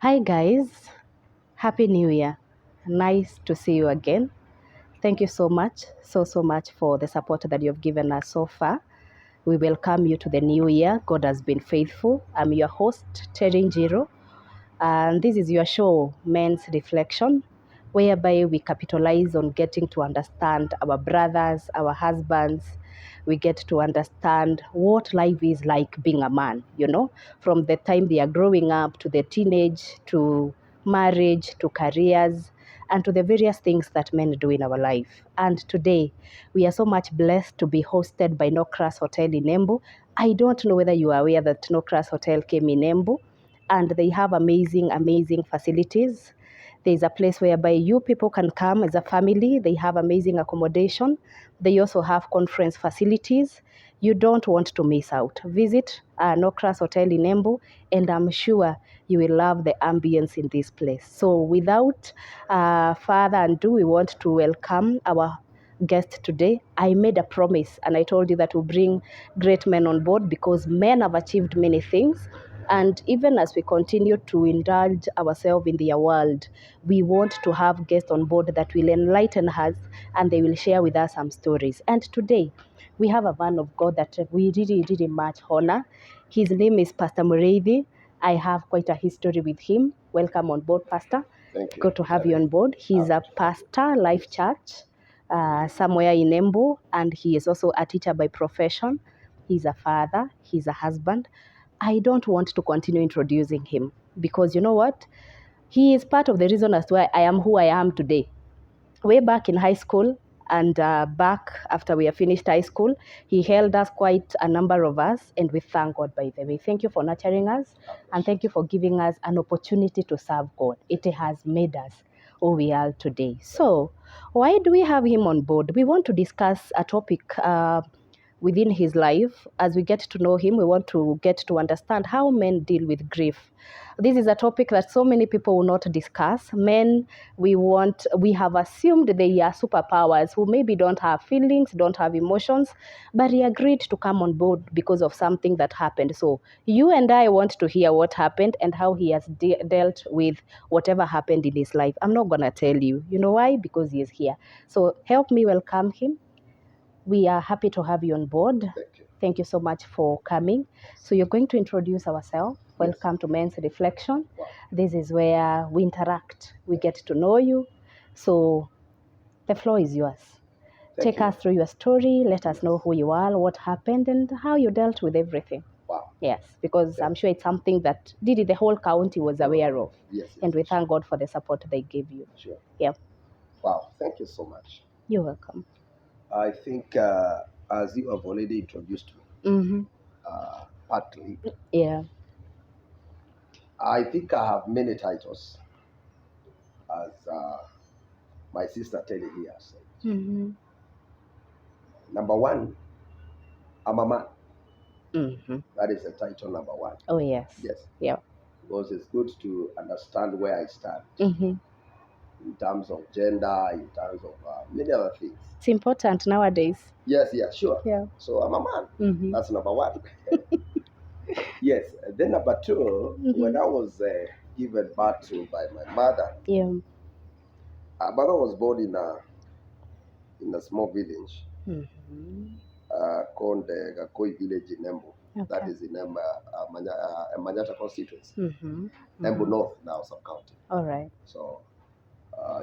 Hi guys, Happy New Year. Nice to see you again. Thank you so much, so much for the support that you've given us so far. We welcome you to the new year. God has been faithful. I'm your host, Terry Njiro, and this is your show, Men's Reflection, whereby we capitalize on getting to understand our brothers, our husbands. We get to understand what life is like being a man, from the time they are growing up to the teenage, to marriage, to careers, and to the various things that men do in our life. And today, we are so much blessed to be hosted by No Crass Hotel in Embu. I don't know whether you are aware that No Crass Hotel came in Embu, and they have amazing facilities. There's a place whereby you people can come as a family. They have amazing accommodation. They also have conference facilities. You don't want to miss out. Visit Nokras Hotel in Embu, and I'm sure you will love the ambience in this place. So without further ado, we want to welcome our guest today. I made a promise and I told you that we'll bring great men on board because men have achieved many things. And even as we continue to indulge ourselves in their world, we want to have guests on board that will enlighten us and they will share with us some stories. And today, we have a man of God that we really much honor. His name is Pastor Murithi. I have quite a history with him. Welcome on board, Pastor. Thank you. Good to have you on board. He's a pastor, Life Church, somewhere in Embu, and he is also a teacher by profession. He's a father, he's a husband. I don't want to continue introducing him because you know what? He is part of the reason as to why I am who I am today. Way back in high school and back after we have finished high school, he held us, quite a number of us, and we thank God by the way. Thank you for nurturing us and thank you for giving us an opportunity to serve God. It has made us who we are today. So, why do we have him on board? We want to discuss a topic within his life. As we get to know him, we want to get to understand how men deal with grief. This is a topic that so many people will not discuss. Men, we have assumed they are superpowers who maybe don't have feelings, don't have emotions, but he agreed to come on board because of something that happened. So you and I want to hear what happened and how he has dealt with whatever happened in his life. I'm not going to tell you. You know why? Because he is here. So help me welcome him. We are happy to have you on board. Thank you. Thank you so much for coming. So you're going to introduce ourselves. Welcome to Men's Reflection. Wow. This is where we interact. We get to know you. So the floor is yours. Take us through your story. Let us know who you are, what happened, and how you dealt with everything. Wow. Yes, because I'm sure it's something that the whole county was aware of. Yes. And we thank God for the support they gave you. Sure. Yeah. Wow. Thank you so much. You're welcome. I think as you have already introduced me, Mm-hmm. partly, Yeah. I think I have many titles, as my sister Teddy here said. Mm-hmm. Number one, I'm a man. Mm-hmm. That is the title number one. Oh, yes. Yes. Yeah. Because it's good to understand where I stand Mm-hmm. in terms of gender, in terms of many other things. It's important nowadays. Yes, sure. Yeah. So I'm a man. Mm-hmm. That's number one. Yes. Then number two, when I was given birth to by my mother, Yeah. my mother was born in a small village Mm-hmm. called Gakoi village in Embu. Okay. That is in Manyata constituency. Mm-hmm. Embu North now, sub-county. All right. So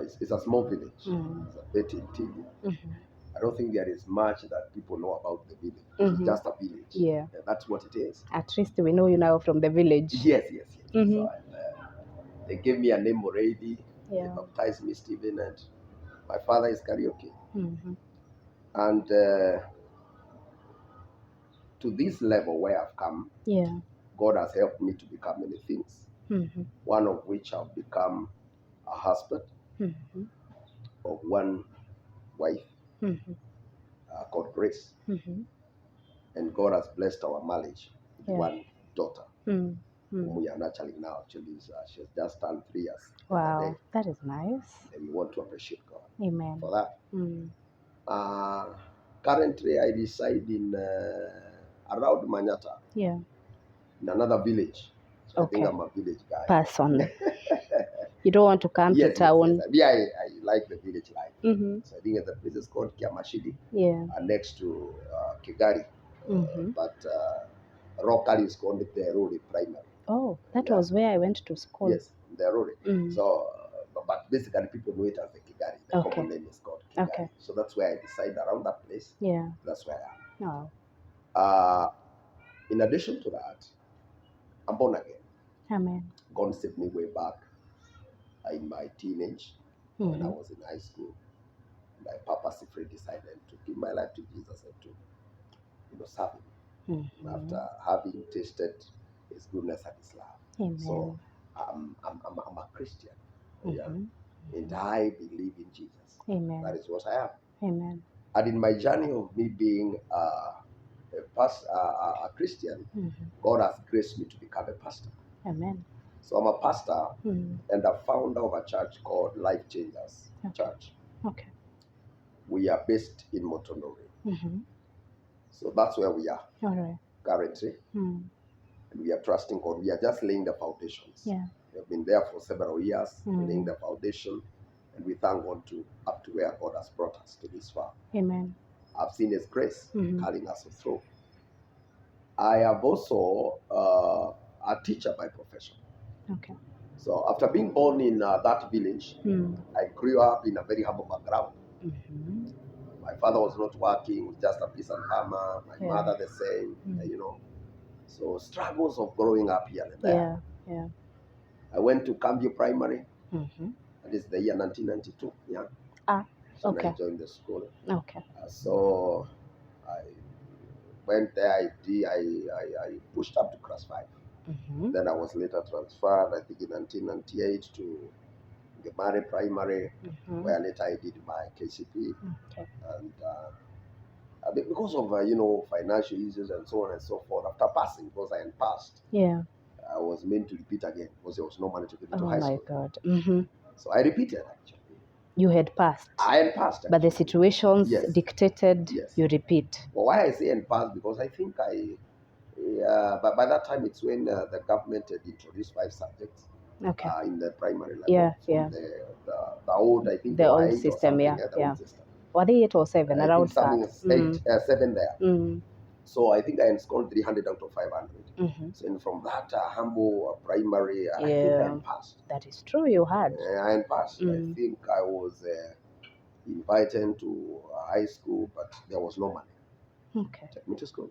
it's a small village. Mm. It's a bit interior. Mm-hmm. I don't think there is much that people know about the village. Mm-hmm. It's just a village. Yeah. And that's what it is. At least we know you now from the village. Yes. Mm-hmm. So they gave me a name already. Yeah. They baptized me Stephen, and my father is Karaoke. Mm-hmm. And to this level where I've come, Yeah. God has helped me to become many things. Mm-hmm. One of which I've become a husband Mm-hmm. of one wife Mm-hmm. called Grace. Mm-hmm. And God has blessed our marriage with one daughter. Mm-hmm. Whom we are nurturing now. Actually, she has just turned 3 years. Wow, that is nice. And we want to appreciate God Amen. for that. Mm. Currently, I reside in around Manyata. Yeah. In another village. So Okay. I think I'm a village guy. Person. You don't want to come to town. Yes. I like the village life. Mm-hmm. So I think the place is called Kiamashidi, Yeah. next to Kigali. Mm-hmm. But locally is called the Ruri Primary. Oh, that was where I went to school. Yes, the Ruri. Mm. So, but basically people know it as the Kigali. The Okay. common name is called Kigali. Okay. So that's where I decided around that place. Yeah. That's where I am. Oh. In addition to that, I'm born again. Amen. God saved me way back in my teenage when I was in high school. And I purposely decided to give my life to Jesus and to, serve Him. After having tasted His goodness and His love. Amen. So I'm a Christian. Yeah. And I believe in Jesus. Amen. That is what I am. Amen. And in my journey of me being a Christian, God has graced me to become a pastor. Amen. So I'm a pastor and a founder of a church called Life Changers Church. Okay. We are based in mutunduri. So that's where we are. All right. Currently. And we are trusting God. We are just laying the foundations. Yeah. We have been there for several years, laying the foundation, and we thank God up to where God has brought us to this far. Amen. I've seen His grace carrying us through. I am also a teacher by profession. Okay. So after being born in that village, I grew up in a very humble background. My father was not working, with just a piece and hammer. My mother the same, So struggles of growing up here and there. Yeah. I went to Cambio Primary. That is the year 1992. Yeah. So okay. I joined the school. Okay. So I went there. I pushed up to class 5. Then I was later transferred, I think in 1998, to Gemare Primary, where later I did my KCP. Okay. And because of financial issues and so on and so forth, after passing, because I had passed, I was meant to repeat again because there was no money to get into high school. Oh my God. So I repeated actually. You had passed. I had passed. Actually. But the situations dictated you repeat. Well, why I say and passed, because I think but by that time it's when the government had introduced 5 subjects. Okay. In the primary level. The old, I think the old system, old system. Were they 8 or 7? Around that. 7 there. So I think I scored 300 out of 500. So from that humble primary, I think I had passed. That is true, you had. I had passed. I think I was invited to high school, but there was no money. Okay. Take me to school.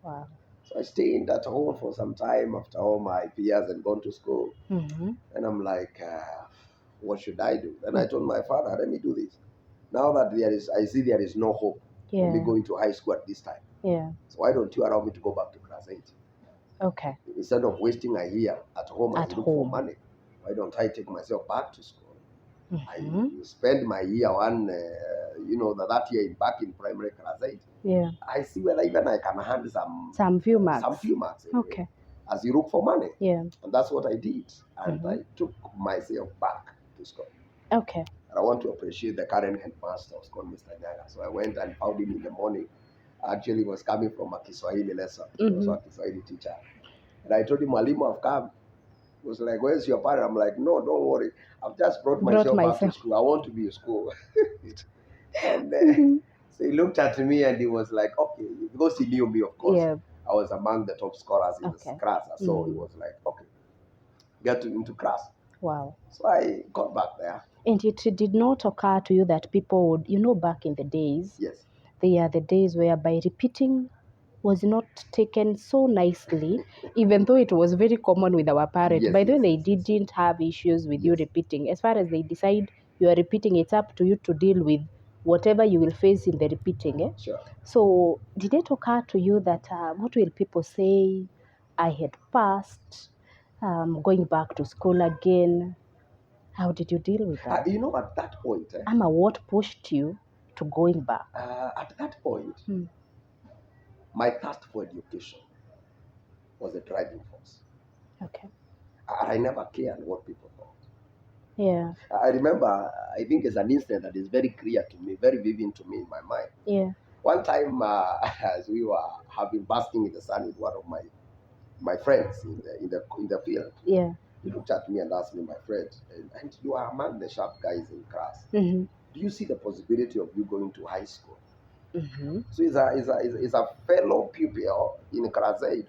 Wow. So I stayed at home for some time after all my peers had gone to school. And I'm like, what should I do? Then I told my father, let me do this. Now that I see there is no hope for me going to high school at this time. Yeah. So why don't you allow me to go back to class 8? Okay. Instead of wasting a year at home and look for money, why don't I take myself back to school? I spend my year one, that year back in primary class 8. Yeah. I see whether even I can hand some few marks. Okay. As you look for money. Yeah. And that's what I did. And I took myself back to school. Okay. And I want to appreciate the current headmaster, who's called Mr. Nyaga. So I went and found him in the morning. Actually, he was coming from a Kiswahili lesson. He was a Kiswahili teacher. And I told him, Mwalimu, I've come. He was like, where's your parent? I'm like, no, don't worry. I've just brought myself back to school. I want to be in school. And so he looked at me and he was like, okay, because he knew me, of course. Yeah. I was among the top scorers in the class. So he was like, okay, get into class. Wow. So I got back there. And it did not occur to you that people would, back in the days, they are the days whereby repeating was not taken so nicely, even though it was very common with our parents. By the way, they didn't have issues with you repeating. As far as they decide you are repeating, it's up to you to deal with whatever you will face in the repeating. Sure. So did it occur to you that what will people say? I had passed, going back to school again. How did you deal with that? At that point, Amma, what pushed you to going back? At that point, my thirst for education was a driving force. Okay. I never cared what people thought. Yeah. I remember, I think it's an incident that is very clear to me, very vivid to me in my mind. Yeah. One time, as we were basking in the sun with one of my friends in the field. Yeah. He looked at me and asked me, my friend, and you are among the sharp guys in class. Do you see the possibility of you going to high school? So he's a fellow pupil in class 8